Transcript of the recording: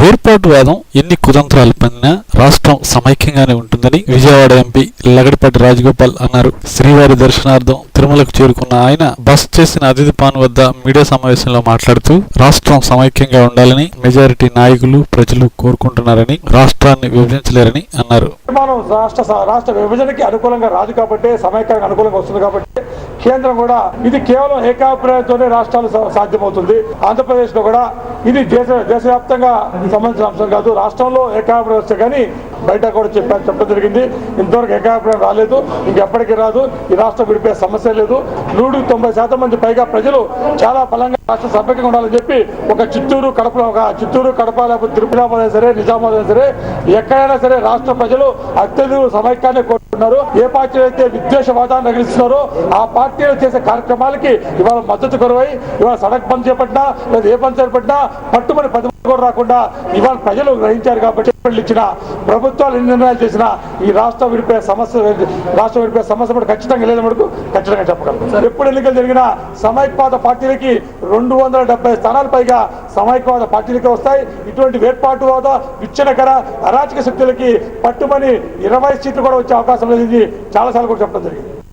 వేర్పాటువాదం ఎన్ని కుతంత్రాలు పన్నినా రాష్ట్రం సమైక్యంగానే ఉంటుందని విజయవాడ ఎంపీ లగడపాటి రాజగోపాల్ అన్నారు. శ్రీవారి దర్శనార్థం తిరుమలకు చేరుకున్న ఆయన బస చేసిన అతిథి పాన్ వద్ద మీడియా సమావేశంలో మాట్లాడుతూ రాష్ట్రం సమైక్యంగా ఉండాలని మెజారిటీ నాయకులు ప్రజలు కోరుకుంటున్నారని, రాష్ట్రాన్ని విభజించలేరని అన్నారు. రాష్ట్ర విభజనకి అనుకూలంగా రాదు కాబట్టి, సమైక్యానికి అనుకూలంగా వస్తుంది కాబట్టి కేంద్రం కూడా ఇది కేవలం ఏకాభిప్రాయంతోనే రాష్ట్రాలు సాధ్యమవుతుంది. ఆంధ్రప్రదేశ్ లో కూడా ఇది దేశవ్యాప్తంగా సంబంధించిన అంశం కాదు. రాష్ట్రంలో ఏకాభిప్రాయం వస్తే కానీ బయట కూడా చెప్పడం జరిగింది. ఇంతవరకు ఏకాభిప్రాయం రాలేదు, ఇంకెప్పటికీ రాదు. ఈ రాష్ట్రం విడిపోయే సమస్య లేదు. 190% మంది పైగా ప్రజలు చాలా బలంగా రాష్ట్ర సమైక్యంగా ఉండాలని చెప్పి ఒక చిత్తూరు కడప లేకపోతే తిరుపతి సరే, నిజామాబాద్ సరే, ఎక్కడైనా సరే రాష్ట్ర ప్రజలు అత్యధిక సమైక్యాన్ని కోరుతున్నారు. ఏ పార్టీ అయితే విద్వేషవాదాన్ని రగిలిస్తున్నారో ఆ పార్టీలు చేసే కార్యక్రమాలకి ఇవాళ మద్దతు కొరవై ఇవాళ సడక్ బంద్ చేపట్టినా లేదా ఏ బంద్ చేపట్టినా పట్టుమని 10 కూడా రాకుండా ఇవాళ ప్రజలు గ్రహించారు కాబట్టి ఇచ్చిన ప్రభుత్వాలు ఎన్ని నిర్ణయాలు చేసినా ఈ రాష్ట్రం విడిపోయే సమస్య ఖచ్చితంగా లేదని మనకు ఖచ్చితంగా చెప్పగలం. ఎప్పుడు ఎన్నికలు జరిగినా సమైక్యవాద పార్టీలకి 270 స్థానాలు పైగా సమైక్యవాద పార్టీలకి వస్తాయి. ఇటువంటి వేర్పాటువాద విచ్ఛిన్నకర అరాచక శక్తులకి పట్టుమని 20 సీట్లు కూడా వచ్చే అవకాశం లేదు. చాలాసార్లు కూడా చెప్పడం జరిగింది.